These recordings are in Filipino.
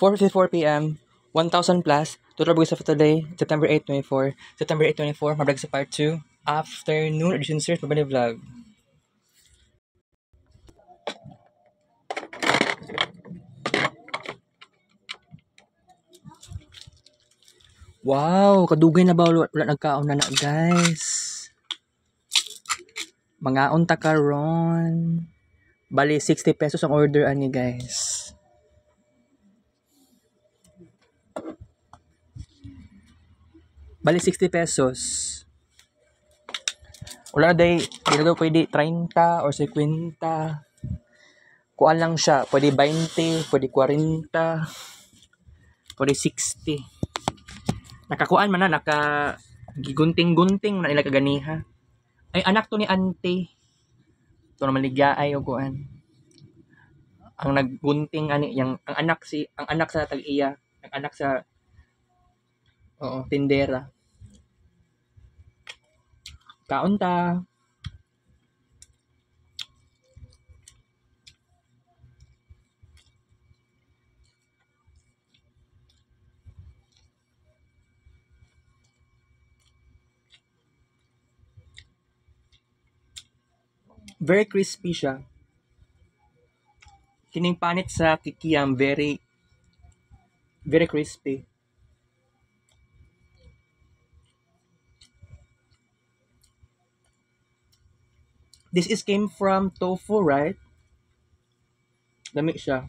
4:54 p.m. 1,000 plus. Total Burgers of today, September 8, 24. September 8, 24, mabrag sa part 2. Afternoon edition series, mabali vlog. Wow, kadugay na ba wala nagkaon na guys. Mga unta karon. Bali 60 pesos ang order ani guys. Bali 60 pesos. Wala day, hindi daw pwede 30 or 50. Kuan lang siya, pwede 20, pwede 40, pwede 60. Nakakuan man na, gigunting-gunting na nila kaganiha. Ay, anak to ni auntie. Ito naman ligyaay o kuan. Ang naggunting ani, ang anak sa tag-iya, ang anak sa tindera. Kaon ta. Very crispy siya. Kining panit sa kikiam, very crispy. This is came from tofu, right? Dami siya.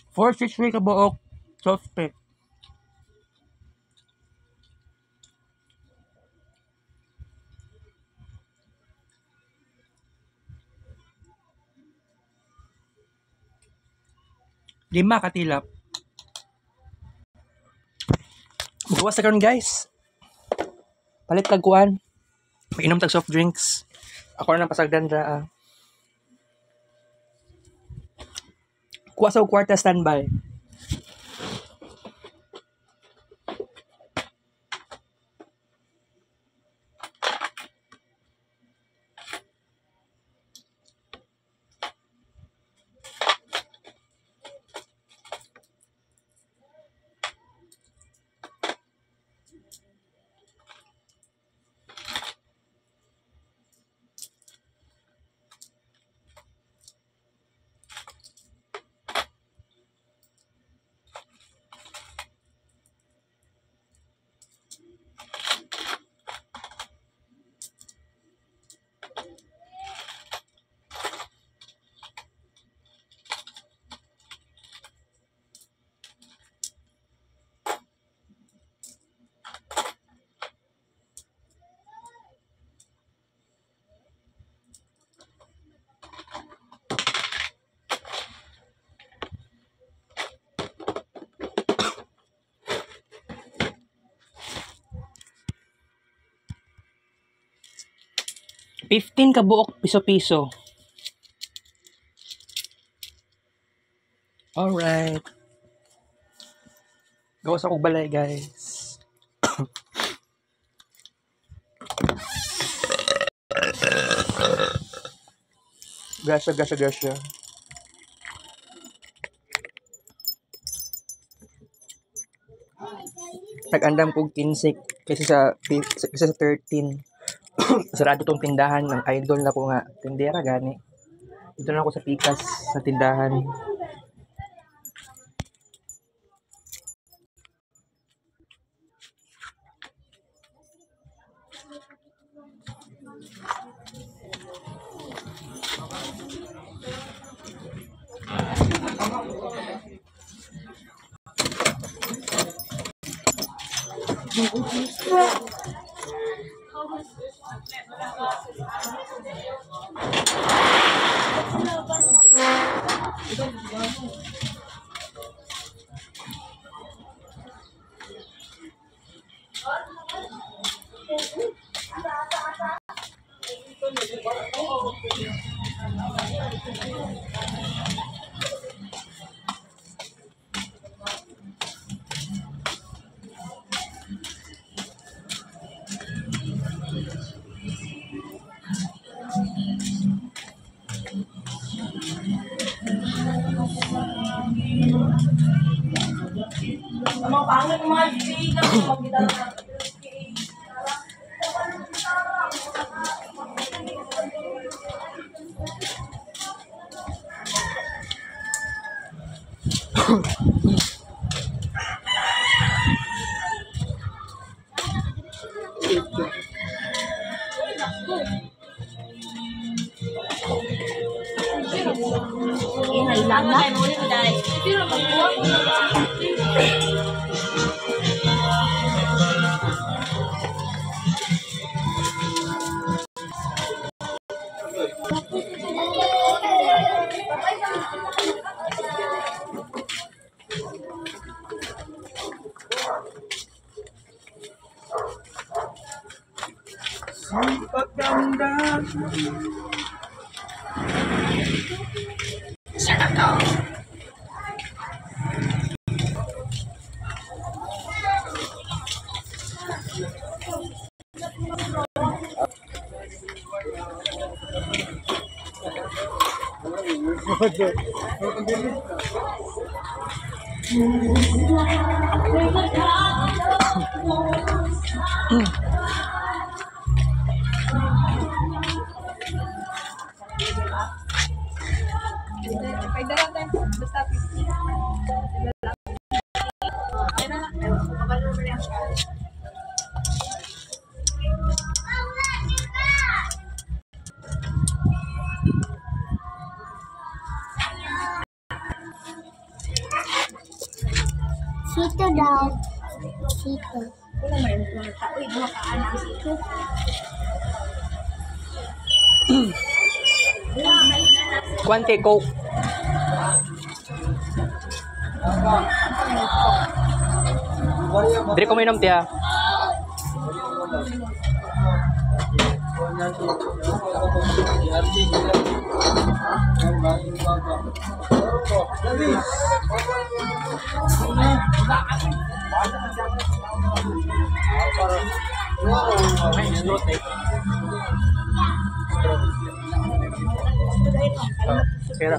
For 6 week kabuok, suspect. Lima katilap. Bukas na karon guys. Palit tagkuan. Mag-inom tag soft drinks. Ako na ng pasagdan dra. Kuha sa kwarta standby. $15 kabuok piso-piso. Alright. Gawas akong balay, guys. Gasya. Nag-andam kong 15 kaysa sa 13. Sarado tong tindahan ng idol na ko nga. Tindera gani. Dito na ako sa Pikas sa tindahan. Sito daw. Sito. Quante Coke. Dire ko minom tiya. Kira.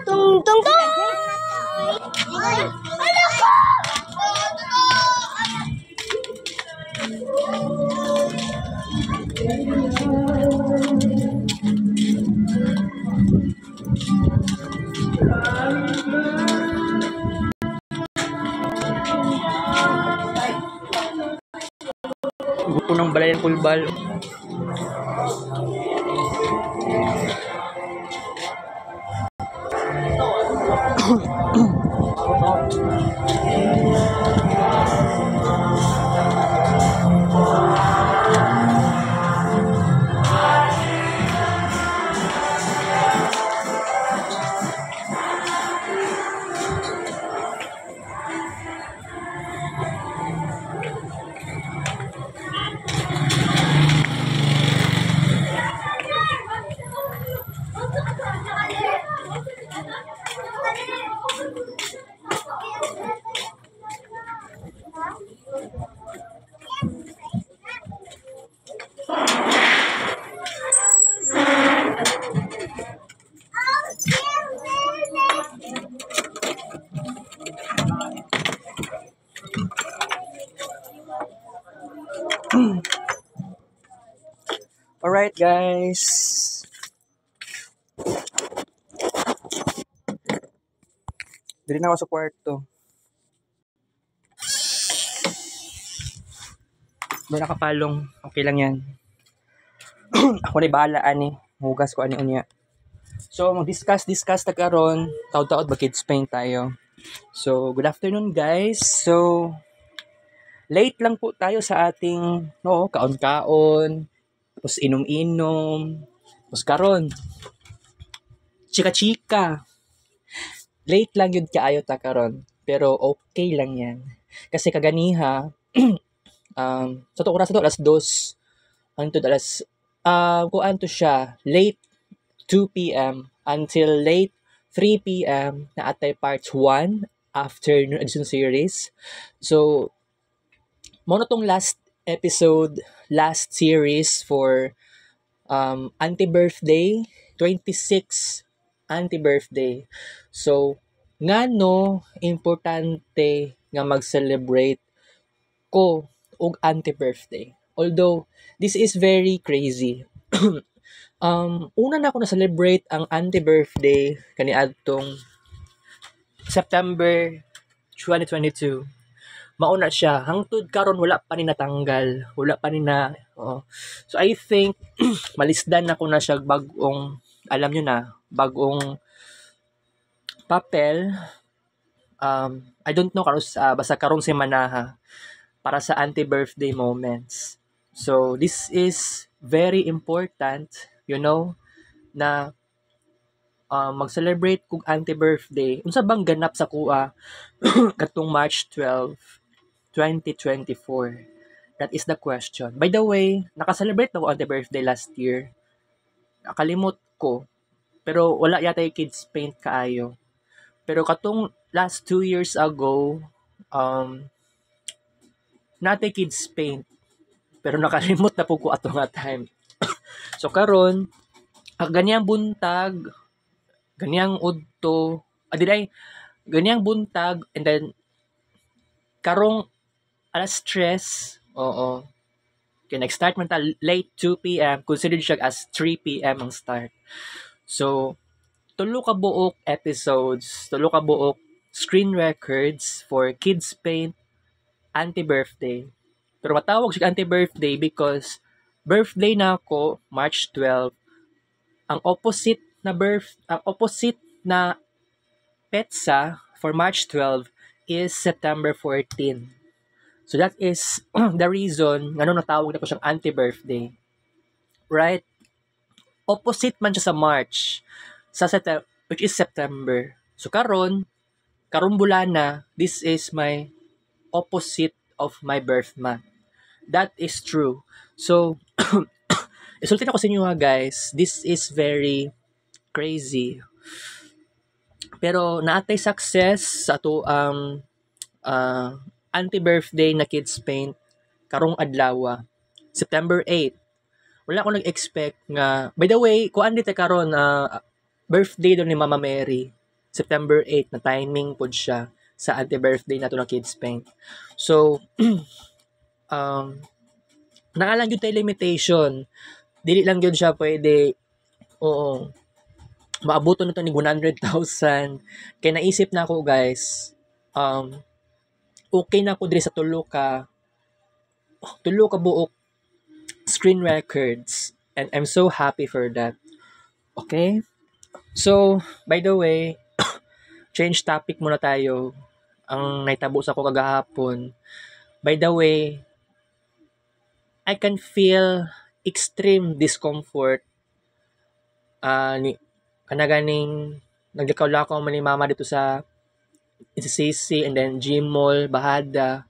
Tung tung tung. Gusto ng balay ng kulbal. Alright guys. Dili na ako sa kwarto. Doon nakapalong. Okay lang yan. Ako na bahala ani. Hugas ko ani unya. So mag-discuss ta karon. Taud-taud ba kids paint tayo. So good afternoon guys. So late lang po tayo sa ating kaon-kaon. Tapos inom-inom. Tapos karon chika-chika. Late lang yun kaayo ta karon. Pero okay lang yan. Kasi kaganiha sa to oras to alas 2 hangtod alas kuan to siya late 2 p.m. until late 3 p.m. na atay parts 1 after new edition series. So mo na tong last episode, last series for anti-birthday 26 anti-birthday. So ngano importante nga mag-celebrate ko og anti-birthday. Although this is very crazy. Una na ako na celebrate ang anti-birthday kaniadtong September 2022. mauna siya. Hangtod karon wala pa ni natanggal. Wala pa ni na, oo. So, I think, malisdan na ko na siya bagong, alam nyo na, bagong papel. I don't know, basta karong semana ha, para sa anti-birthday moments. So, this is very important, na mag-celebrate kung anti-birthday. Unsa bang ganap sa kuha katong March 12, 2024? That is the question. By the way, naka-celebrate na ko anti-birthday last year. Nakalimot ko. Pero wala yata yung kids paint kaayo. Pero katong last 2 years ago, nate kids paint. Pero nakalimot na po ko ato nga time. So karon, ganyang buntag, ganyang udto, ganyang buntag, and then karong alas 3, oo. Okay, nag-start man ta late 2 p.m. Considered siya as 3 p.m. ang start. So, tulo ka buok episodes, tulo ka buok screen records for Kids Paint anti-birthday. Pero matawag siya anti-birthday because birthday na ako March 12. Ang opposite na petsa for March 12 is September 14. So that is the reason nga natawag na ko siyang anti-birthday. Right? Opposite man siya sa March, which is September. So karong bulana, this is my opposite of my birth month. That is true. So, isultin ako sa inyo guys, this is very crazy. Pero naatay success sa ato ang anti-birthday na Kids Paint karong adlaw, September 8. Wala ako nag-expect nga, by the way, kuan dito karon birthday doon ni Mama Mary, September 8 na timing pod siya sa anti-birthday nato na Kids Paint. So, naalang yun tayo limitation. Dili lang yun siya pwede, oo, maabuto na to ni 100,000. Kaya naisip na ako guys, okay na ako diri sa tulo ka buok screen records. And I'm so happy for that. Okay? So, by the way, change topic muna tayo. Ang naitabo sa ko kagahapon. By the way, I can feel extreme discomfort. Kanaganing naglakaw-lakaw man ni mama dito sa ICC and then Gym Mall, Bahada.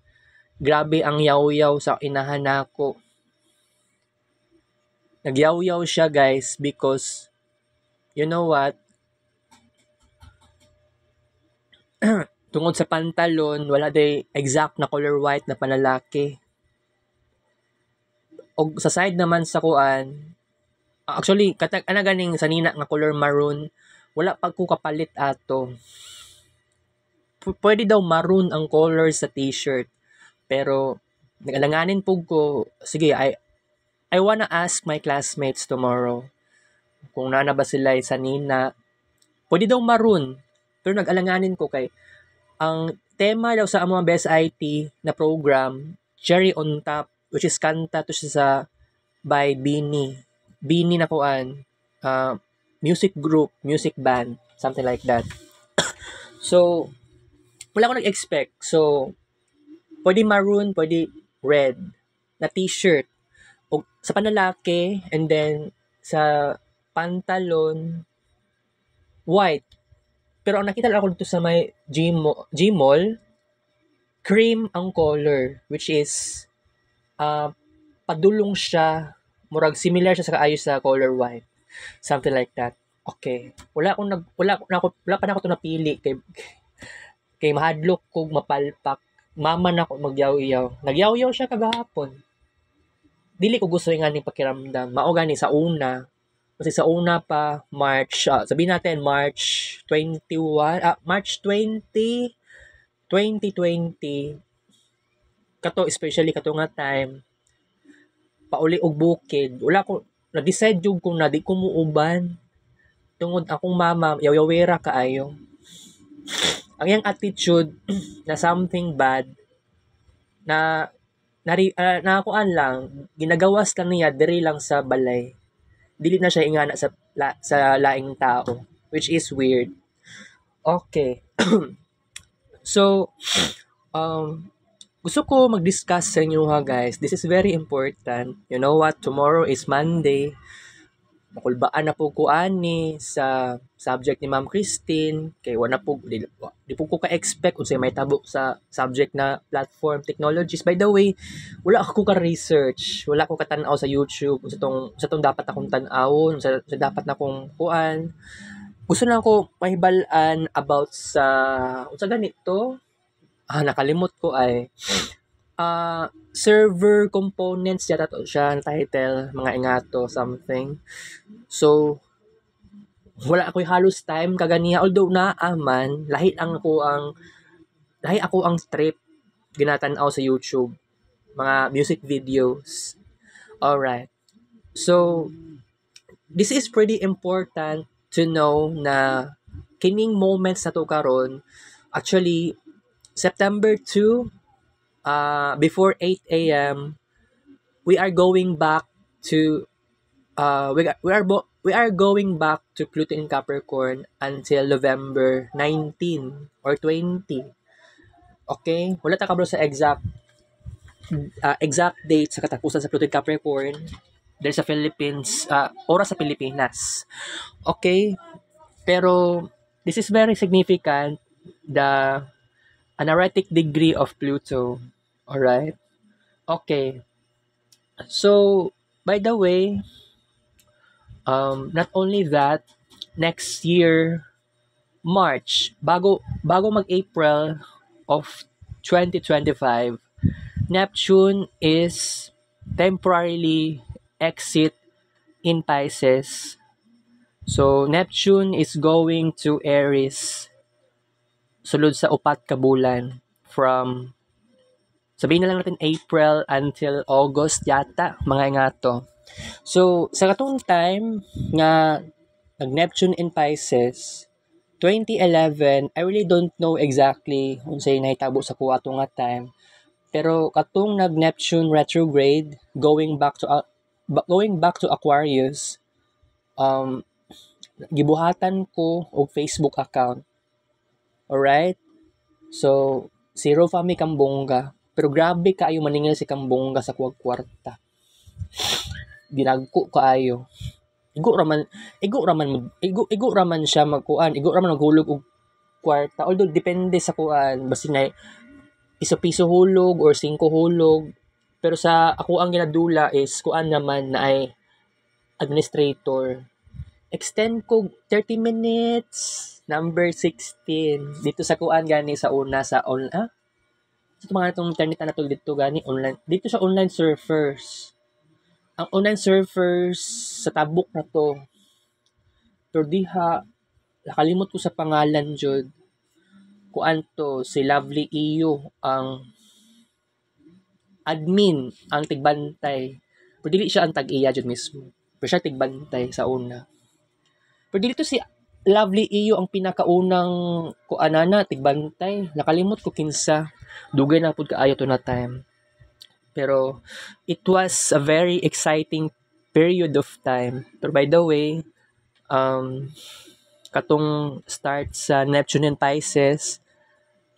Grabe ang yaw-yaw sa inahan nako. Nagyaw-yaw siya guys because you know what? Tungod sa pantalon, wala day exact na color white na panlalaki. O sa side naman sa kuan, actually, ganing sa nina nga color maroon, wala pag ko kapalit ato. Pwede daw maroon ang color sa t-shirt. Pero, nagalanganin po ko, sige, I wanna ask my classmates tomorrow kung nana ba sila sa nina. Pwede daw maroon. Pero nag-alanganin ko kay ang tema daw sa among Best IT na program, Cherry on Top, which is kanta to siya sa by Bini na kuan, music group, music band, something like that. So, wala ko nag-expect. So, pwede maroon, pwede red na t-shirt. O, sa panlalaki, and then sa pantalon, white. Pero ang nakita lang ako dito sa may Gmall, cream ang color, which is padulong siya, murag similar siya sa kaayos sa color white. Something like that. Okay. Wala pa na ako to napili kay mahadlok kog mapalpak. Mama na ako magyaw-yaw. Nagyaw-yaw siya kagahapon. Dili ko gusto nga ning pakiramdam. Mao gani sa una. Kasi sa una pa March, sabihin natin March 2020, 2020. Especially kato nga time pauli og bukid. Wala ko na-decide jud kung na di ko muuban. Tungod akong mama yaw-yawera kaayo. Ang iyang attitude na something bad na nakakuan lang, ginagawas lang niya diri lang sa balay. Dili na siya ingana sa laing tao, which is weird. Okay. So, um, gusto ko mag-discuss sa inyo ha guys. This is very important. You know what? Tomorrow is Monday. Makulbaan na po ko ani sa subject ni Ma'am Christine. Kay wala po, di po ko ka-expect kung may tabok sa subject na platform technologies. By the way, wala ako ka-research. Wala ako katanaw sa YouTube. Sa tong dapat akong tanawon. Sa dapat na akong kuan. Gusto na ako mahibalan about sa ganito. Nakalimot ko ay server components yata to siya ang title, mga ingato, something. So, wala ako halos time kaganiya. Although naaman, lahi ako ang trip ginatanaw sa YouTube. Mga music videos. Alright. So, this is pretty important to know na kining moments na to karon actually September 2 before 8 a.m. we are going back to we are going back to Pluto in Capricorn until November 19 or 20. Okay? Wala ta kabro sa exact date sa katapusan sa Pluto in Capricorn. There's sa Philippines, oras sa Pilipinas. Okay? Pero this is very significant, the anaretic degree of Pluto. Alright? Okay. So, by the way, not only that, next year, March, bago mag-April of 2025, Neptune is temporarily exit in Pisces. So, Neptune is going to Aries sulod sa upat ka bulan from sabihin na lang natin April until August yata, mga ingato. So, sa katong time nga nag-Neptune in Pisces, 2011, I really don't know exactly kung sa'yo nahitabo sa kuha nga time. Pero katong nag-Neptune retrograde, going back to Aquarius, gibuhatan ko og Facebook account. Alright? So, zero fami Kambongga. Pero grabe kaayo maningil si Kambongga sa kuwag kwarta. Dinagko kaayo. Igo raman siya magkuan. Igo raman maghulog og kwarta. Although depende sa kuan, basta na piso-piso hulog or 5 hulog. Pero sa ako ang ginadula is kuan naman na ay administrator. Extend ko 30 minutes. Number 16. Dito sa kuan gani sa una sa online. Sa mga itong internet na to dito gani online. Dito sa online surfers. Ang online surfers sa tabok na to. Pero diha, nakalimot ko sa pangalan jud. Kuan to, si Lovely Iyo ang admin, ang tigbantay. Pero dili siya ang tag-iya jud mismo. Pero siya tigbantay sa una. Pero dito si Lovely Iyo ang pinakaunang kuanana tigbantay. Nakalimot ko kinsa. Dugay na pud kaayo to na time. Pero it was a very exciting period of time. Pero by the way, katong start sa Neptune and Pisces,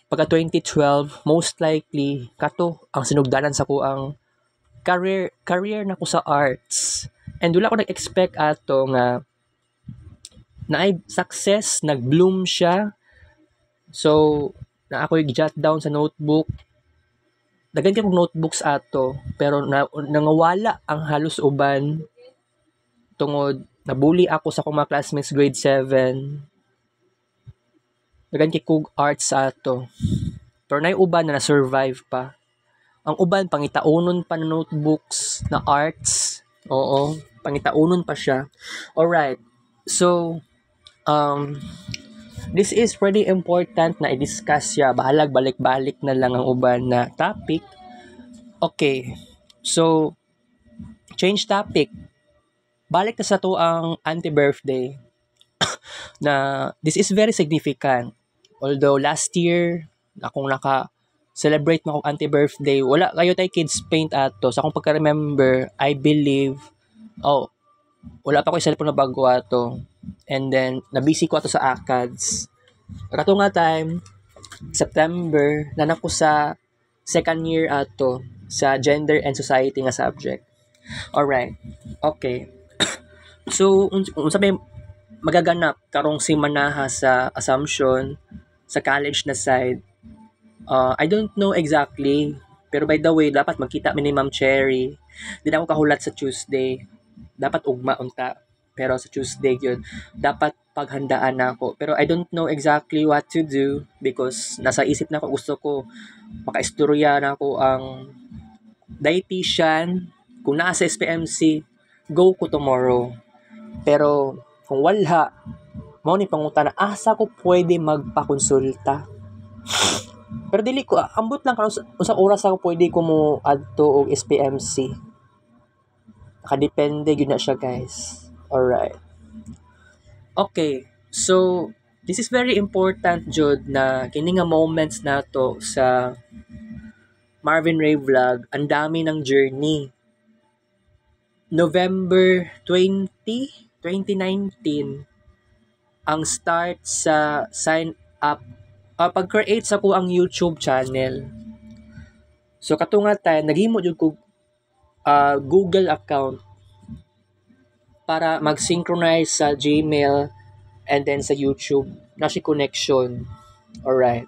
pagka 2012, most likely kato ang sinugdanan sa ko ang career na ko sa arts. And wala ko nag-expect ato nga na ay success, nag-bloom siya. So, na ako i-jot down sa notebook. Dagan kay kong notebooks ato, pero nangawala ang halos uban tungod nabully ako sa akong mga classmates grade 7. Dagan kay kog arts ato. Pero nay uban na na-survive pa. Ang uban pangitaunon pa na notebooks na arts. Oo, pangitaunon pa siya. Alright. So, this is pretty important na i-discuss siya. Bahalag balik-balik na lang ang uban na topic. Okay. So, change topic. Balik na sa to ang anti-birthday. Na this is very significant. Although last year, akong celebrate mo akong anti-birthday. Wala kayo tay kids paint ato. Sa akong pagka-remember, I believe, wala pa ko yung cellphone na bago ato. And then, nabisi ko ato sa ACADS. Kato nga time, September, nanak ko sa second year ato sa Gender and Society nga subject. Alright. Okay. So, unsa may magaganap karong simanaha sa Assumption sa college na side. I don't know exactly, pero by the way, dapat magkita mi ni Ma'am Cherry. Di na ako kahulat sa Tuesday. Dapat ugma unta. Pero sa Tuesday yun, dapat paghandaan na ako. Pero I don't know exactly what to do because nasa isip na ako, gusto ko makaistorya na ako ang dietitian. Kung nasa SPMC, go ko tomorrow. Pero kung wala, mao ni pangutana, asa ko pwede magpakonsulta? Pero dili ko, ambot lang karon sa oras ako pwede ko mo adto og SPMC. Nakadepende gyud na siya, guys. Alright. Okay. So, this is very important, Jud, na kini nga moments nato sa Marvin Ray Vlog, ang dami ng journey. November 20, 2019, ang start sa sign up, pag-create sa ko ang YouTube channel. So, katunga tayo, naghimo yun ko Google account para mag-synchronize sa Gmail and then sa YouTube na si connection. Alright.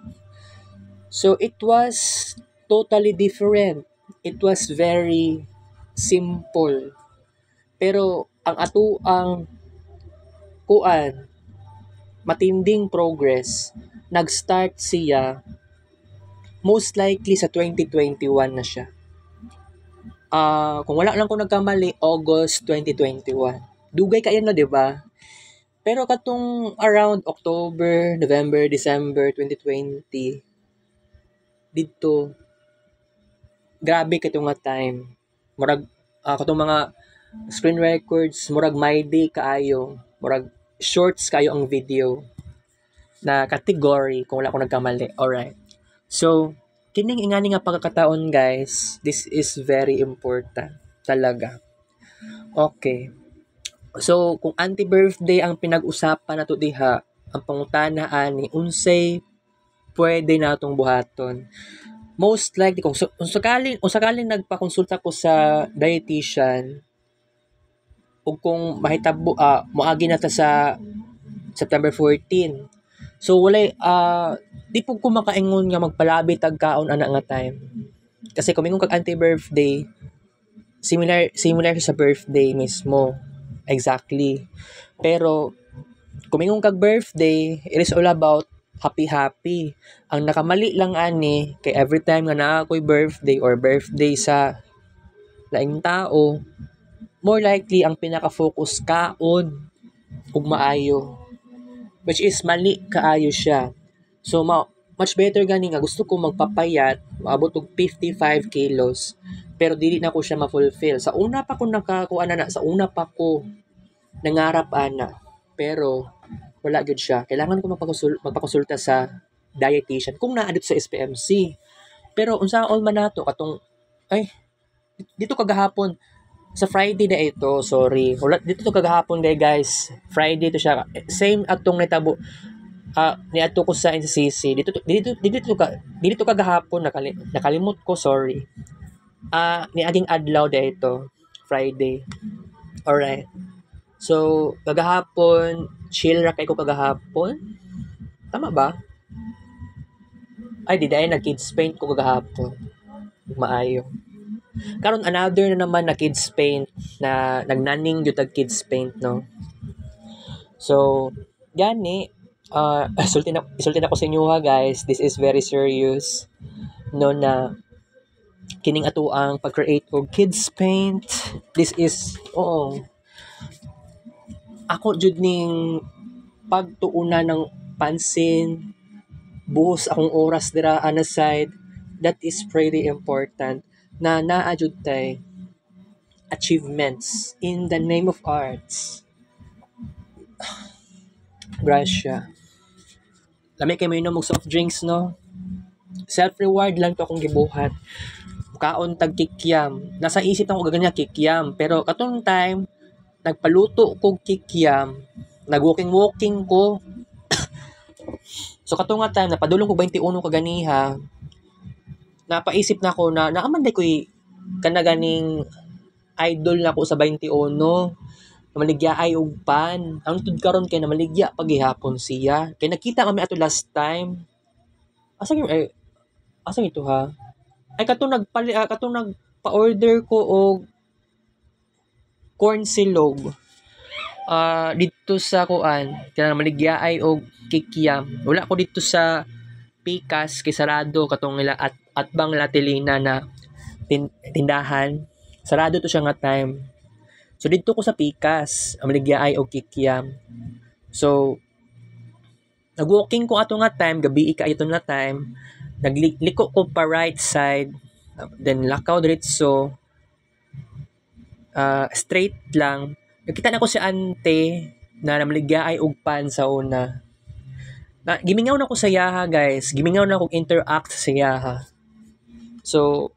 So, it was totally different. It was very simple. Pero, ang ato ang kuan, matinding progress, nag-start siya most likely sa 2021 na siya. Kung wala lang ko nagkamali, August 2021. Dugay kayo na, di ba? Pero katong around October, November, December 2020, dito, grabe katong nga time. Murag, katong mga screen records, murag my day kaayo, murag shorts kayo ang video na category kung wala ko nagkamali. Alright. So, kining ingani nga pagkakataon, guys, this is very important talaga. Okay. So, kung anti-birthday ang pinag-usapan nato diha, ang pangutana ani unsay pwede natong buhaton. Most likely kung sakaling nagpakonsulta ko sa dietitian, ug kung mahitabo moagi na ta sa September 14. So walay di po ko makaingon nga magpalabi tag kaon ana nga time. Kasi kung mingon kag anti-birthday, similar sa birthday mismo. Exactly. Pero kung mingon kag birthday, it is all about happy. Ang nakamali lang ani kay every time nga naa ko'y birthday or birthday sa laing tao, more likely ang pinaka-focus kaon ug maayo, which is mali kaayo siya. So much better gani nga gusto ko magpapayat, maabot og 55 kilos, pero dili na ko siya ma-fulfill. Sa una pa ko sa una pa ko nangarap ana, pero wala gyud siya. Kailangan ko magpakonsulta sa dietitian kung naa dito sa SPMC. Pero unsaon man nato katong dito kagahapon sa Friday na ito, sorry. Wala dito to kagahapon guys. Friday to siya. Same atong natabo niadto ko sa NCC. Dito kagahapon nakalimot ko, sorry. Niaging adlaw dito, Friday. Alright. So, kagahapon, chill ra kay ko kagahapon. Tama ba? Di dahil nag-kids paint ko kagahapon. Maayo. Karon another na naman na kids paint na nagnaning yung kids paint, no? So, gani, isulti na ko sa inyo ha, guys. This is very serious. No, na kining ato ang pag-create og kids paint. This is, ako jud ning pagtuuna ng pansin, buhos akong oras dira on the side. That is pretty important. Na naajud tay achievements in the name of arts. Gracia. Lami kay mainom og soft drinks, no? self-reward lang to akong gibuhat. Kaon tag kikiam. Nasa isip na ko gaganya kikiam. Pero katong time, nagpaluto ko kikiam. Nag-walking ko. So katong nga time, napadulong ko 21 kaganiha. Napaisip na ko na naaman day ko'y kanaganing idol na ko sa 21. Namaligya ay og pan. Ang tud karon kay namaligya paghihapon siya. Kay nakita kami ato last time. Asa ito ha? Ay katong nagpa-order ko og corn silog. Dito sa kuan, kaya maligya ay og kikiam. Wala ko dito sa Pikas kay sarado katong nila at bang Latilina na tindahan. Sarado to siya nga time. So dito ko sa Pikas, maligya ay og kikiam. So nag-walking ko ato nga time, gabi ka ito na time. Nagliko ko pa right side, then lakaw diretso, straight lang. Nakita na ko si ante na namaligya ay og pan sa una. Gimingaw na ko sa yaha, guys. Gimingaw na ko interact sa yaha. So,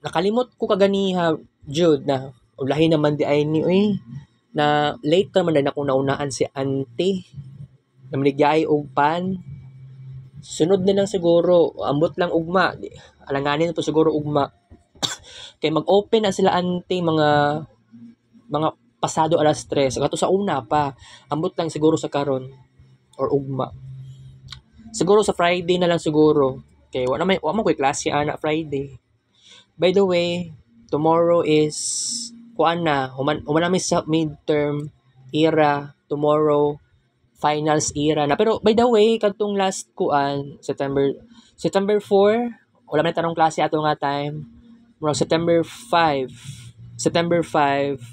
nakalimot ko kaganiha, Jude, na ulahi naman di ay ni, na later man na ako naunaan si ante. Namaligya ay og pan. Sunod na lang siguro, ambot lang ugma. Alanganin po siguro ugma. Kay mag-open na sila ante mga pasado alas 3. Kato sa una pa. Ambot lang siguro sa karon or ugma. Siguro sa Friday na lang siguro. Kay wa man ko'y klase ana Friday. By the way, tomorrow is kuan na, human namin sa midterm era, tomorrow finals era na. Pero by the way, katong last kuan September 4, wala man tarong klase ato nga time. Murag September 5,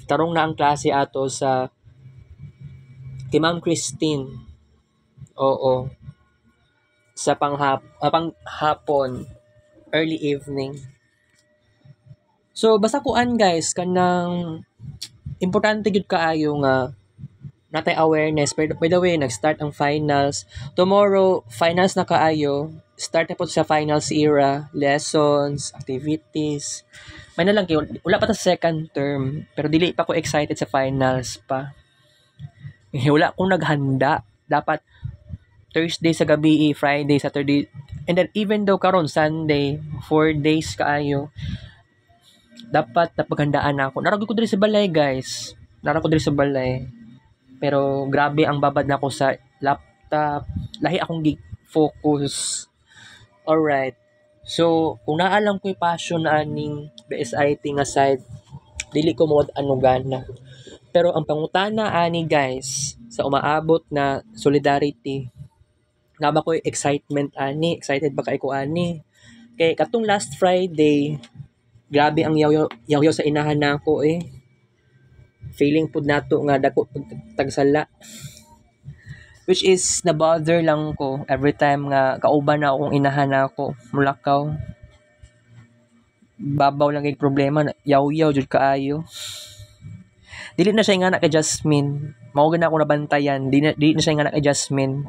tarong na ang klase ato sa kay Ma'am Christine. Oo. Sa panghapon, early evening. So basta kuan guys, kanang importante gyud kaayo nga natay awareness. By the way, nag-start ang finals. Tomorrow, finals na kaayo. Start na po sa finals era. Lessons, activities. May na lang kayo. Wala pa ta sa second term. Pero dili pa ko excited sa finals pa. Wala akong naghanda. Dapat Thursday sa gabi, Friday, Saturday. And then even though karon Sunday, 4 days kaayo. Dapat napaghandaan ako. Naragod ko diri sa balay, guys. Pero grabe ang babad na ako sa laptop. Lahi akong focus. Alright. So, kung naalam ko yung passion na aning BSIT nga side, dili ko mo gana. Pero ang pangutana ani guys, sa umaabot na solidarity, nga ba ko excitement ani? Excited ba kay ko ani? Kay katong last Friday, grabe ang yaw sa inahan na ako feeling pud nato nga dako tagsala, which is na-bother lang ko every time nga kauban na akong inahan ako mulakaw, babaw lang kay problema, yaw jud kaayo. Dili na siya nga na kay Jasmine, mao gyud ako nabantayan, dili na siya nga na kay Jasmine,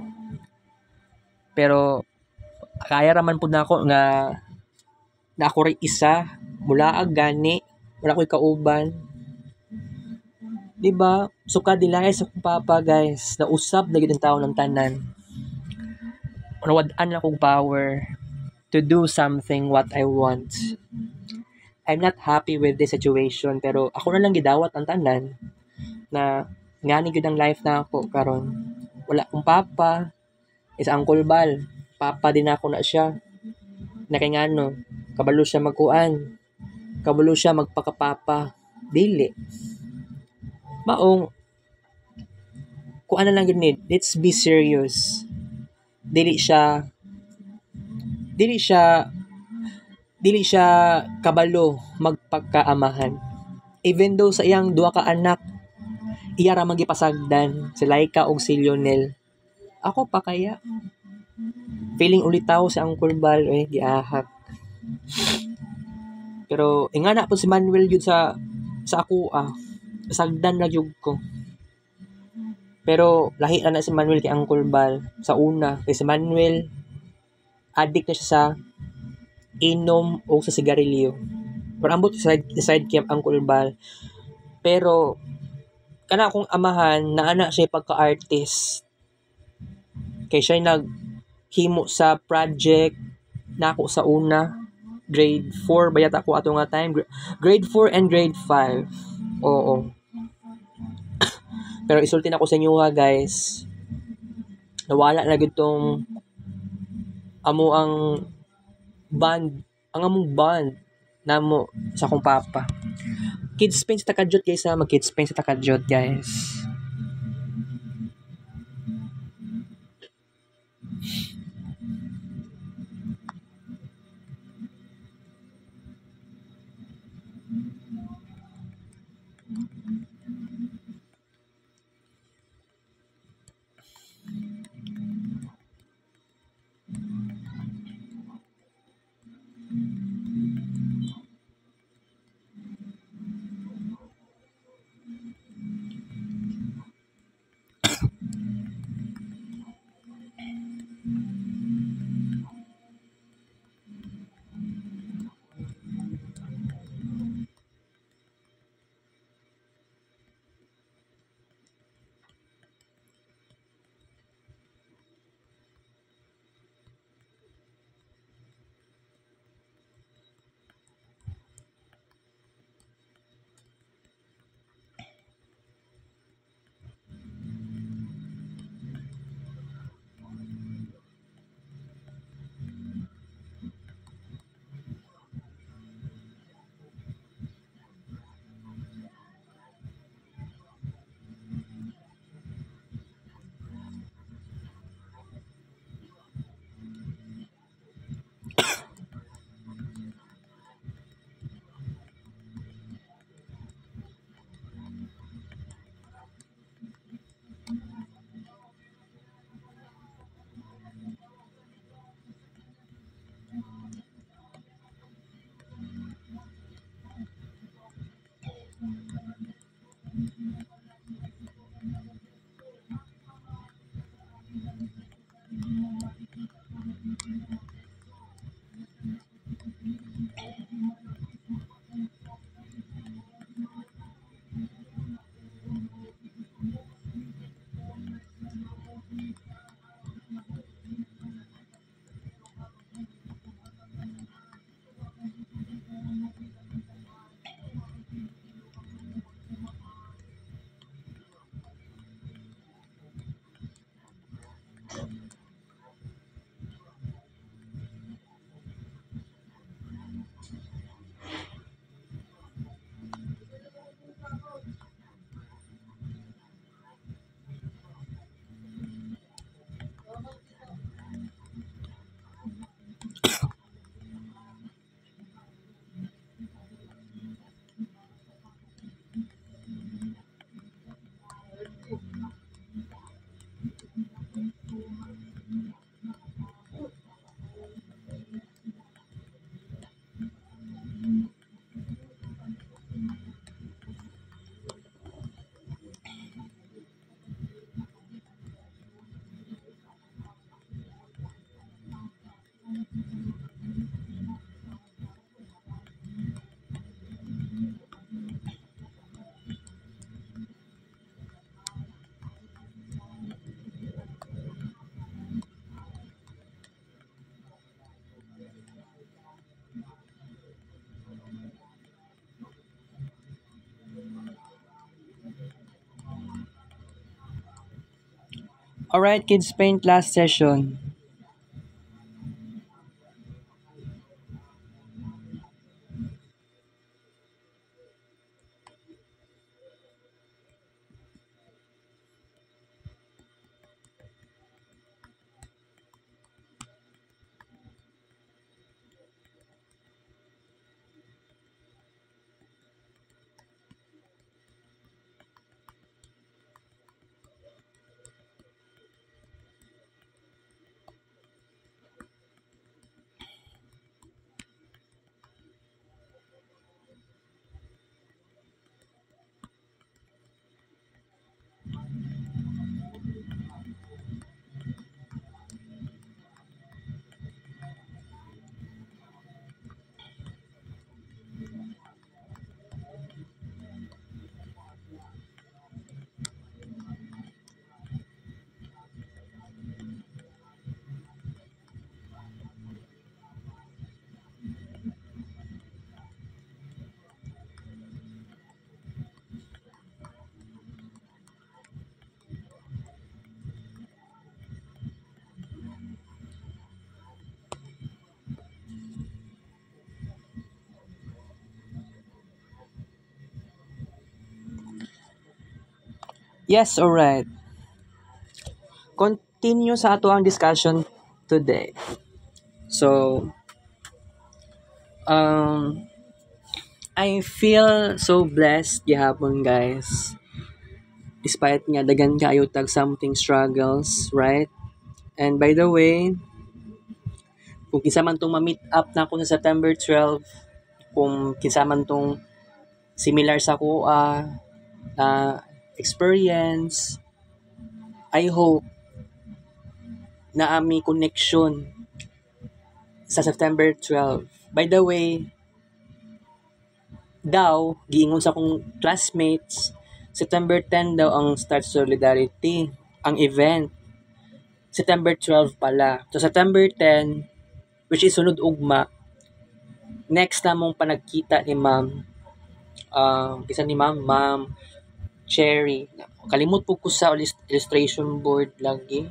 pero kaya raman pud nako nga na ako rin isa mulaag gani, wala ko'y kauban. Diba? So kadilay sa kong papa guys, nausap na gid ang tao ng tanan. Nawad-an akong power to do something what I want. I'm not happy with this situation, pero ako na lang gidawat ang tanan na ngani gid ang life na ako karon. Wala akong papa, is Uncle Bal. Papa din ako na siya. Na kay ngano, kabalo siya magkuan. Kabalo siya magpakapapa. Dili. Maong kung ano lang yun need, let's be serious. Dili siya kabalo magpagkaamahan. Even though sa iyang duha ka anak, iya ra magipasagdan si Laika og si Lionel. Ako pa kaya feeling ulitaw sa Uncle Bal giahak. Pero ingana po si Manuel yun sa ako sagdan na jud ko. Pero lahi na si Manuel kay Uncle Bal sa una. Kay si Manuel addict na siya sa inom o sa sigarilyo. Pero ambot side camp ang kulbal. Pero kana akong amahan na ana siya pagka-artist. Kay siya naghimo sa project nako sa una grade 4 bayat ako ato nga time grade 4 and grade 5. Oo. Pero isulti na ko sa inyo nga guys. Nawala na gid tong amo ang band, ang among band namo sa akong papa. Kids Paint sa Takadjot guys ha, mag-Kids Paint sa Takadjot guys. Alright, Kids Paint last session. Yes, alright. Continue sa ato ang discussion today. So, I feel so blessed gihapon, guys. Despite nga dagan kayo tag something struggles, right? And by the way, kung kinsa man tong ma-meet up na ako sa September 12, kung kinsa man tong similar sa ko experience, I hope na ami connection sa September 12. By the way, daw, giingon sa akong classmates, September 10 daw ang Start Solidarity, ang event. September 12 pala. So, September 10, which is sunod ugma, next namong panagkita ni Ma'am, isa ni Ma'am Cherry. Kalimot po ko sa illustration board lagi.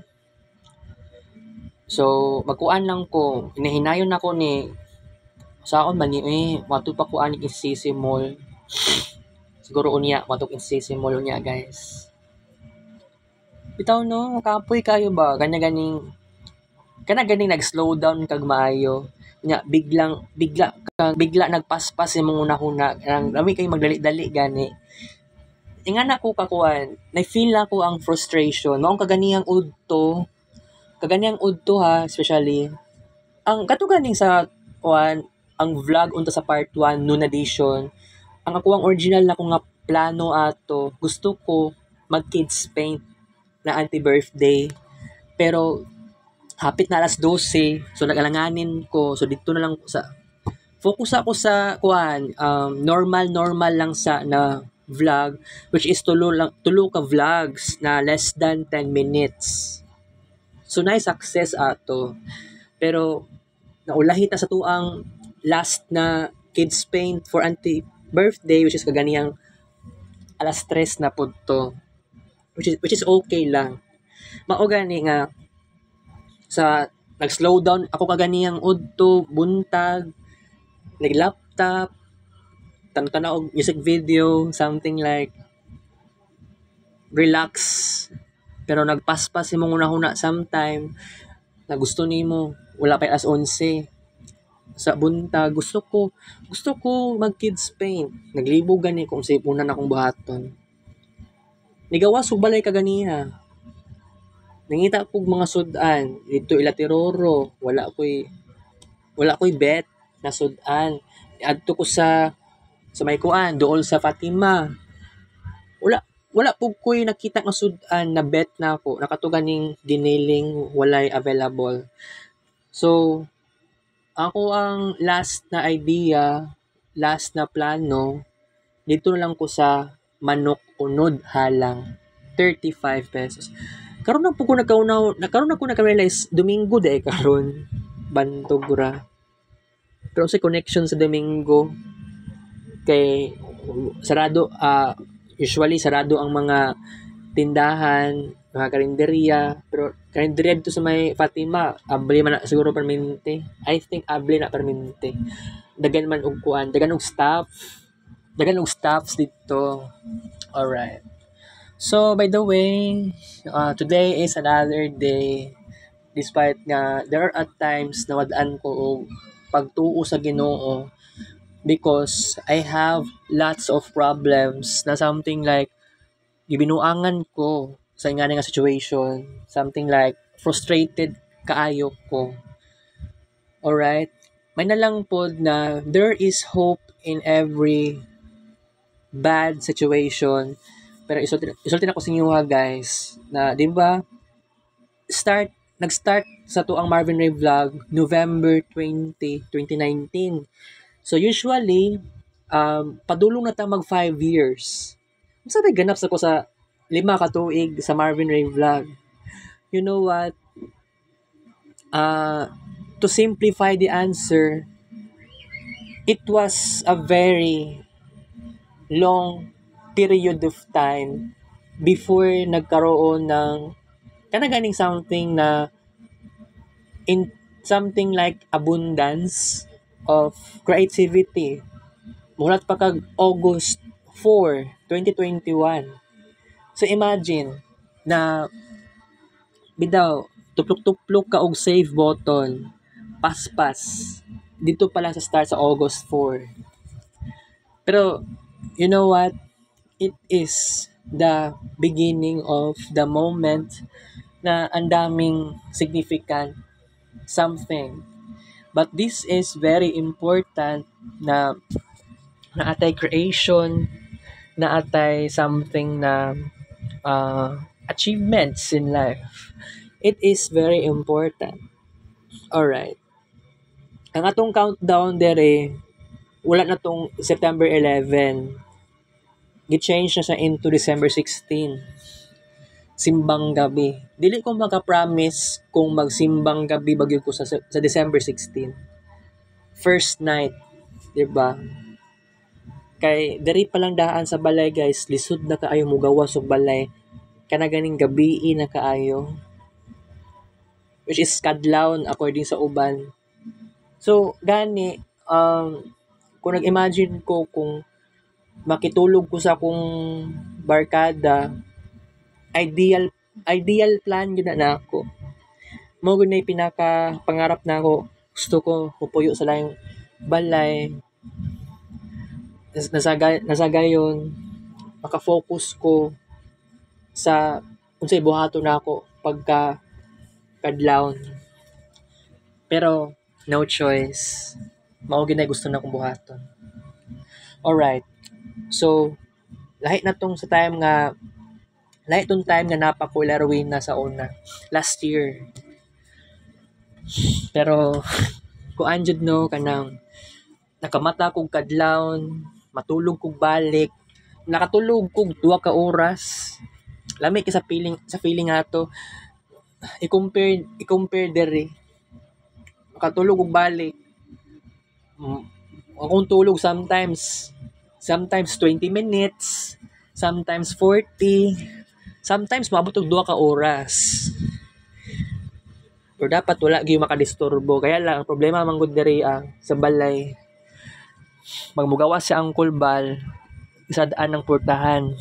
So, magkuan lang ko, hinahinayon ako ni, sa akon man mato pa ko ani Sisi Mall. Siguro unya, mato Sisi Mall unya, guys. Bitaw no, kapoy kayo ba? Ganing nag-slow down kag maayo. Nya bigla nagpaspas imong una-una. Lami kay magdali-dali gani. Ingana ko kakuan, na-feel na ko ang frustration. Maong kaganiyang udto ha, especially ang katuganing sa ang vlog unta sa part 1 noon edition. Ang ako ang original na ko nga plano ato, gusto ko mag kids paint na anti-birthday. Pero hapit na alas 12, so nagalanganin ko. So dito na lang sa focus ako sa normal lang sa na vlog, which is tulo ka vlogs na less than 10 minutes. So nice success ato. Pero naulahi ta sa tuang last na kids paint for anti-birthday, which is kaganiyang alas 3 na pud to. Which is okay lang. Mao gani nga sa nag-slow down ako kaganiyang udto, buntag, nag-laptop, tanaw og music video, something like relax. Pero nagpaspas imong una-una sometime na gusto nimo, wala pa alas 11 sa buntag, gusto ko mag kids paint. Naglibog gani kung sa ipunan akong buhaton. Nigawas og balay kaganiha. Nangita kog mga sudan dito Ilatiroro, wala ko'y bet na sudan. Adto ko sa may kuan dool sa Fatima. Wala pug ko'y nakita nga sudan na bet na ako. Nakatuganing diniling walay available. So ako ang last na idea, last na plano, dito na lang ko sa manok unod halang 35 pesos. Karon na po ko naka-realize Domingo de karon bantog ra. Pero sa connection sa Domingo kay sarado usually sarado ang mga tindahan, mga karinderya, pero karinderya dito sa may Fatima, abli man na siguro permanente. I think abli na permanente. Dagan man og kuan, dagan og staffs dito. Alright. So, by the way, today is another day. Despite nga, there are at times na wadaan ko og pagtuo sa Ginoo because I have lots of problems na something like gibinuangan ko sa nga nga situation. Something like frustrated kaayo ko. Alright? May nalang po na there is hope in every bad situation. Pero isulti na ko sa inyo guys, na di ba nag-start sa tuang Marvin Ray vlog November 20, 2019. So usually, padulong na ta mag 5 years. Sabi ganap sa ko sa 5 ka tuig sa Marvin Ray vlog. You know what? To simplify the answer, it was a very long period of time before nagkaroon ng kanaganing something na in something like abundance of creativity. Mulat pa kag August 4, 2021. So imagine na bitaw tuplok-tuplok ka og save button, paspas. Dito pa lang sa start sa August 4. Pero you know what? It is the beginning of the moment na ang daming significant something. But this is very important na naatay creation, naatay something na achievements in life. It is very important. Alright. Ang atong countdown dere, wala na tong September 11. Gi-change na siya into December 16. Simbang gabi. Dili ko maka-promise kung magsimbang gabi bagyo ko sa December 16. First night, 'di ba? Kay diri pa lang daan sa balay guys, lisod na kaayo mo gawas og balay. Kana ganing gabi na kaayo. Which is kadlawon according sa uban. So gani kung nag-imagine ko kung makitulog ko sa akong barkada, ideal plan yun na ako. Mo gud na pinaka pangarap na ako. Gusto ko pupuyo sa laing balay. Nasagayon maka-focus ko sa unsay buhaton na ako pagka kadlawon. Pero no choice. Mao gyud na gusto na akong buhaton. Alright. So lahi na tong time nga napako laruin na sa una last year. Pero kuan jud no kanang nakamata kog kadlawon, matulog kog balik, nakatulog kog 2 ka oras. Lami ka sa feeling ato. I-compare dere. Makatulog og balik. Akong tulog sometimes 20 minutes, sometimes 40, sometimes maabot og 2 ka oras. Pero dapat wala gyud makadisturbo. Kaya lang ang problema man gud diri sa balay. Magmugawas sa angkol bal, isadaan ng portahan.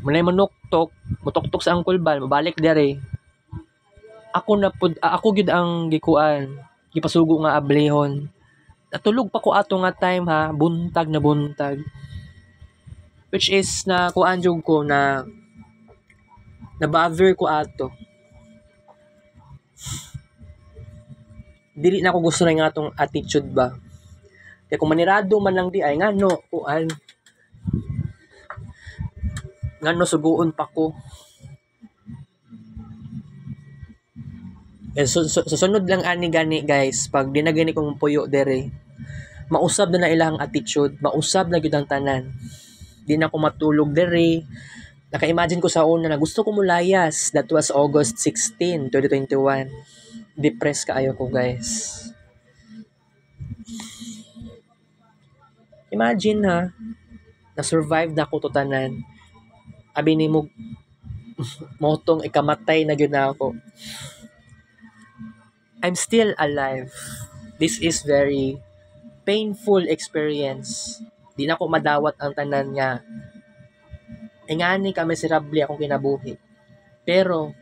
Munay manuktok, mutuktok sa angkol bal, mabalik diri. Ako gyud ang gikuan, gipasugo nga ablehon. Natulog pa ko ato nga time buntag na buntag. Which is na kuan jud ko na bother ko ato. Dili na ko gusto na nga atong attitude ba. Kaya kung manirado man lang di ay ngano kuan. Ngano suguon pa ko. Susunod lang ani gani guys, pag di na gani kong puyo dere, mausab na ilang attitude, mausab na gyud ang tanan. Di na ko matulog dere. Naka-imagine ko sa una na gusto ko mulayas. That was August 16, 2021. Depressed kaayo ko guys. Imagine na-survive na ko to tanan. Abi ni mo motong ikamatay na gyud na ako. I'm still alive. This is very painful experience. Di na ko madawat ang tanan nga. Ingani ka miserable akong kinabuhi. Pero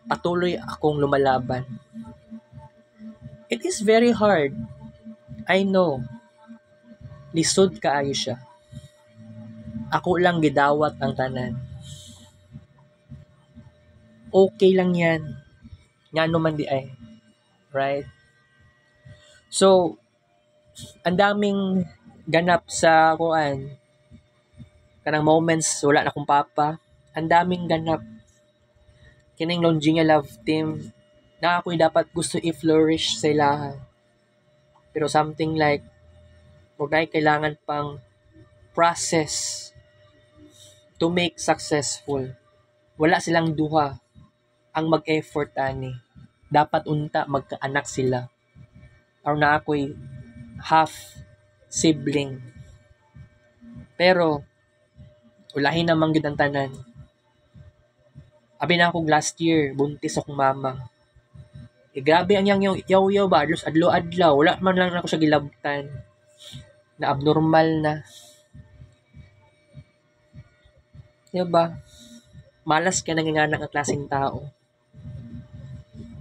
patuloy akong lumalaban. It is very hard. I know. Lisod kaayo siya. Ako lang gidawat ang tanan. Okay lang yan. Ngano man di ay. Right? So, ang daming ganap sa kuan. Kanang moments, wala na akong papa. Ang daming ganap. Kining Longinga Love Team, na ako'y dapat gusto i-flourish sa ilaha. Pero something like, huwag na kailangan pang process to make successful. Wala silang duha ang mag-effort ani. Dapat unta magkaanak sila. Or na ako'y half sibling. Pero ulahin naman gyud ang tanan. Abi na ako last year, buntis akong mama. Grabe ang yang yaw-yaw ba, adlaw-adlaw, wala man lang ako sa gilabtan. Na abnormal na. Diba? Malas ka nangingana nga klaseng tao.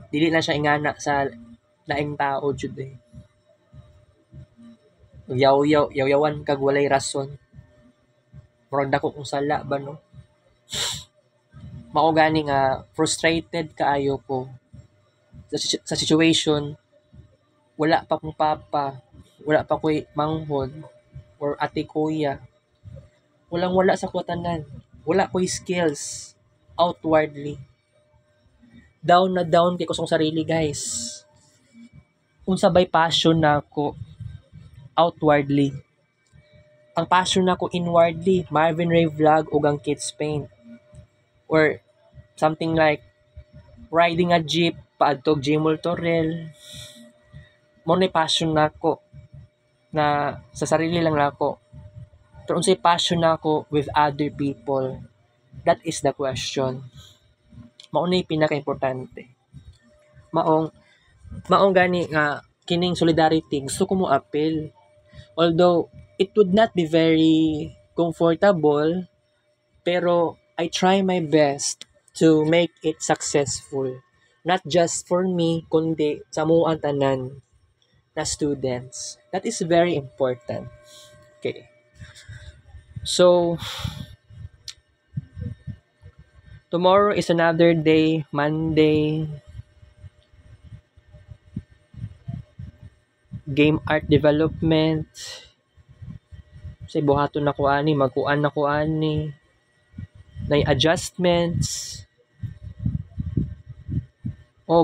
Dili na siya ingana sa laing tao jud eh. Yaw-yawan kag walay rason. Murag dako kung sala ba no? Mao gani nga frustrated kaayo ko sa situation. Wala pa kong papa, wala pa ko'y manghod or ate kuya. Walang-wala sa kuwatanan. Wala ko'y skills outwardly. Down na down kay kusong sarili, guys. Unsa bay passion nako outwardly. Ang passion nako inwardly, Marvin Ray vlog ug ang Kids Paint. Or something like riding a jeep paadtog Jimol Torrel. Mo na passion nako na sa sarili lang nako. Pero unsay passion nako with other people? That is the question. Mao na pinaka-importante. Maong gani nga kining solidarity gusto ko mo appeal. Although it would not be very comfortable, pero I try my best to make it successful. Not just for me, kundi sa muang tanan na students. That is very important. Okay. So, tomorrow is another day, Monday. Game art development. Say buhaton na ko ani, magkuan na ko ani. Nay adjustments.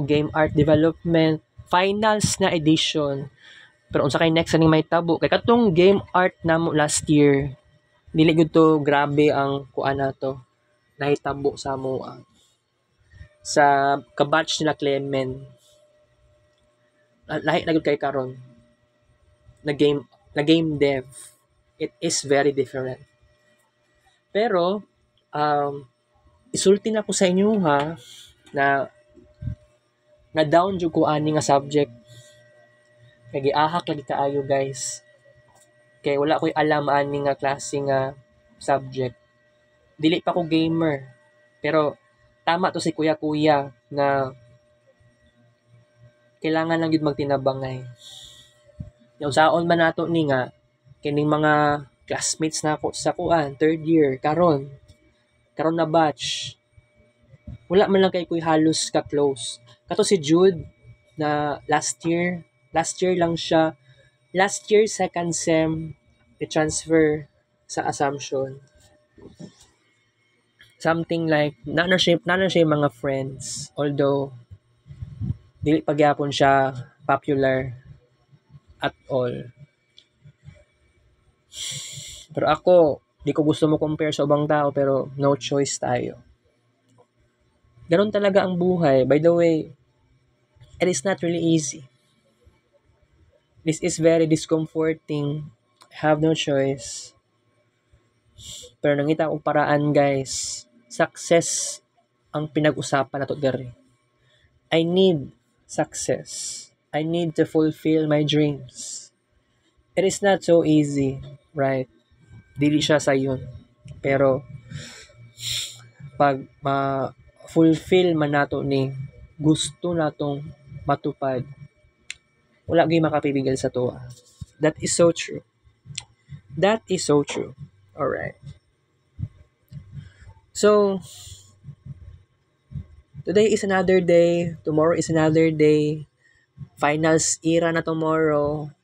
Game art development. Finals na edition. Pero unsa kay next aning may tabo kay katong game art namo last year. Dili gud to grabe ang kuan nato. Nahitabo sa moa. Sa kabatch nila Clement. Lahi na gud kay karon. Na game dev. It is very different. Pero isulti na ko sa inyo ha na down jud ko ani nga subject. Kay giahak lagi kaayo guys. Kay wala ko'y alam ani nga klase nga subject. Dili pa ko gamer. Pero tama to si kuya-kuya na kailangan lang yun magtinabangay. Yung saon man nato ni nga kining mga classmates na ako sa kuan third year karon na batch. Wala man lang kay kuy halos ka close. Kato si Jude na last year lang siya. Last year second sem i-transfer sa Assumption. Something like na siya mga friends, although dili pagyapon siya popular at all. Pero ako, di ko gusto mo compare sa ubang tao pero no choice tayo. Ganon talaga ang buhay. By the way, it is not really easy. This is very discomforting. I have no choice. Pero nangita akong paraan, guys. Success ang pinag-usapan nato dere. I need success. I need to fulfill my dreams. It is not so easy, right? Dili siya sayon. Pero pag ma-fulfill man nato ni gusto natong matupad, wala gyud makapibigil sa tuwa. That is so true. That is so true. Alright. So, today is another day. Tomorrow is another day. Finals era na tomorrow.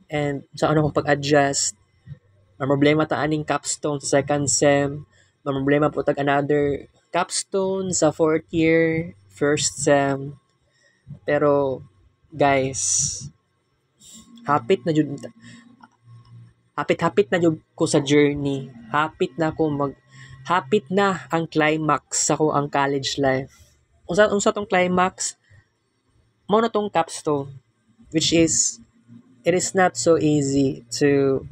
And sa ano kong pag-adjust. May problema ta aning capstone sa second sem. May problema po tag another capstone sa fourth year, first sem. Pero, guys, hapit na jud ko sa journey. Hapit na ang climax sa ko ang college life. Unsa tong climax? Mao na tong capstone, which is it is not so easy to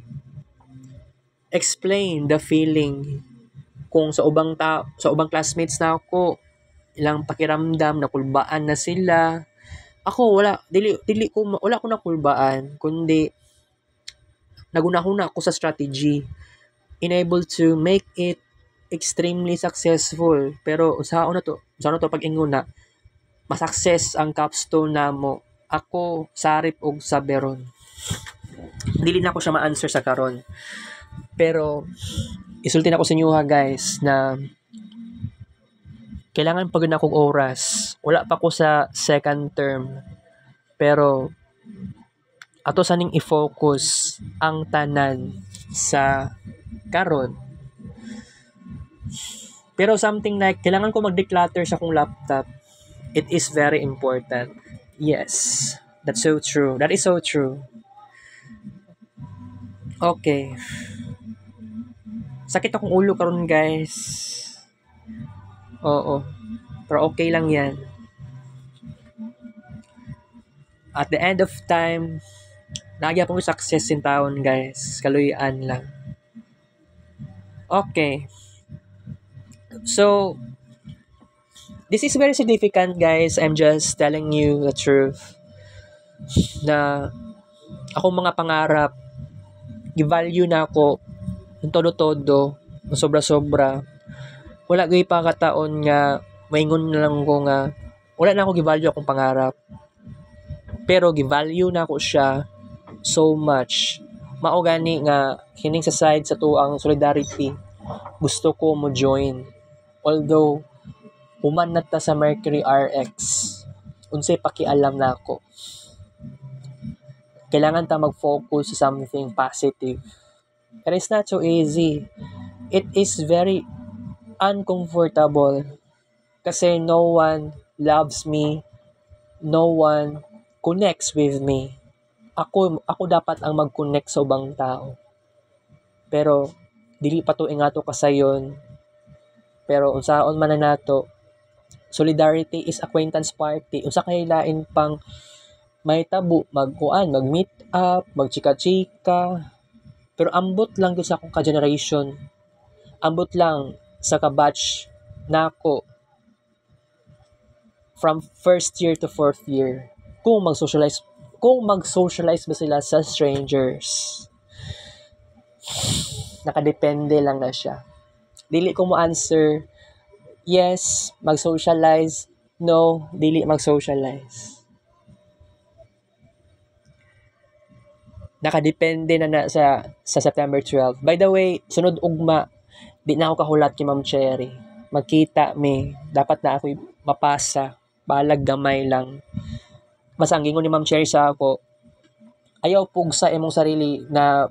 explain the feeling kung sa ubang classmates na ako ilang pakiramdam na kulbaan na sila. Ako wala ko nakulbaan kundi nagunahuna ako sa strategy, unable to make it extremely successful. Pero sa na to, pag-ingon na, ma-success ang capstone namo. Ako sarip og saberon. Dili na ko siya ma-answer sa karon. Pero isulti na ko sa inyo ha guys na kailangan pagod na akong oras. Wala pa ko sa second term. Pero ato saning i-focus ang tanan sa karon. Pero something like kailangan ko mag-declutter sa akong laptop. It is very important. Yes. That's so true. That is so true. Okay. Sakit akong ulo karon guys. Oo. Pero okay lang yan. At the end of time, nagya pong success in taon guys. Kaluyan lang. Okay. So, this is very significant guys. I'm just telling you the truth. Na akong mga pangarap, i-value na ako ng todo-todo, ng sobra-sobra. Wala gay pa kataon nga maingon na lang ko nga wala na ako gi-value akong pangarap. Pero gi-value na ako siya so much. Mao gani nga kining sa side sa tuang solidarity gusto ko mo join. Although human na ta sa Mercury RX, unsay pakialam na ako. Kailangan ta mag-focus sa something positive. But it's not so easy. It is very uncomfortable kasi no one loves me, no one connects with me. Ako dapat ang mag-connect sa ubang tao. Pero dili pa to ingato kasayon. Pero unsaon man na nato, solidarity is acquaintance party. Unsa kay lain pang may tabu, mag-meet up, magchika-chika. Pero ambot lang gyud sa akong ka-generation. Ambot lang sa ka-batch nako from first year to fourth year. Kung mag-socialize ba sila sa strangers. Nakadepende lang na siya. Dili ko mo answer yes, mag-socialize. No, dili mag-socialize. Nakadepende na sa September 12. By the way, sunod ugma, di na ako kahulat kay Ma'am Cherry. Magkita mi, dapat na ako mapasa, balag gamay lang. Mas ang gingon ni Ma'am Cherry sa ako, ayaw pug sa imong sarili na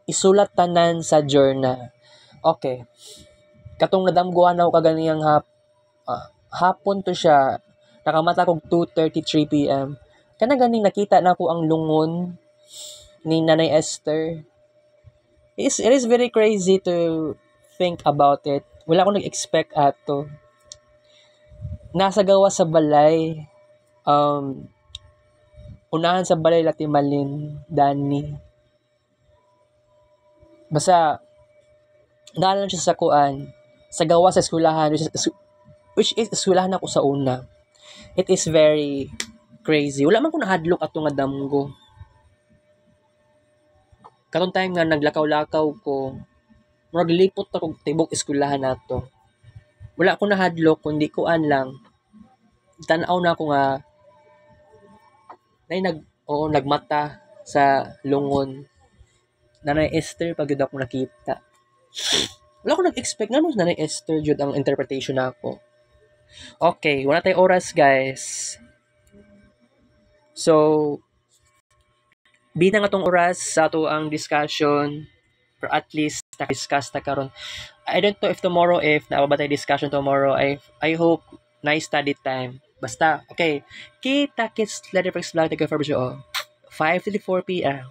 isulat tanan sa journal. Okay. Katong nadamguan ako kaganiyang hapon to siya. Nakamata kog 2:33 PM. Kana ganing nakita na ko ang lungon ni Nanay Esther. It is very crazy to think about it. Wala akong nag-expect ato. Nasa gawa sa balay. Unahan sa balay Latimalin, Dani. Basta naalan siya sa kuan. Sa gawa sa eskwelahan, which is eskwelahan ako sa una. It is very crazy. Wala man ko nahadlok ato nga damgo. Katong time nga naglakaw-lakaw ko, maglipot ako tibok eskwelahan nato. Wala ko nahadlok kundi kuan lang. Tan-aw na ako nga nagmata sa lungon. Nanay Esther pag yun ako nakita. Wala ko nag-expect nga Nanay Esther jud ang interpretation nako. Okay, wala tayong oras guys. So, bina nga tong oras sa ato ang discussion or at least na-discuss na karon. I don't know if tomorrow, if nababatay discussion tomorrow, I hope nice study time. Basta, okay. Kita-kits, Letterboxd Vlog, taga-Farbs 5 to 4 p.m.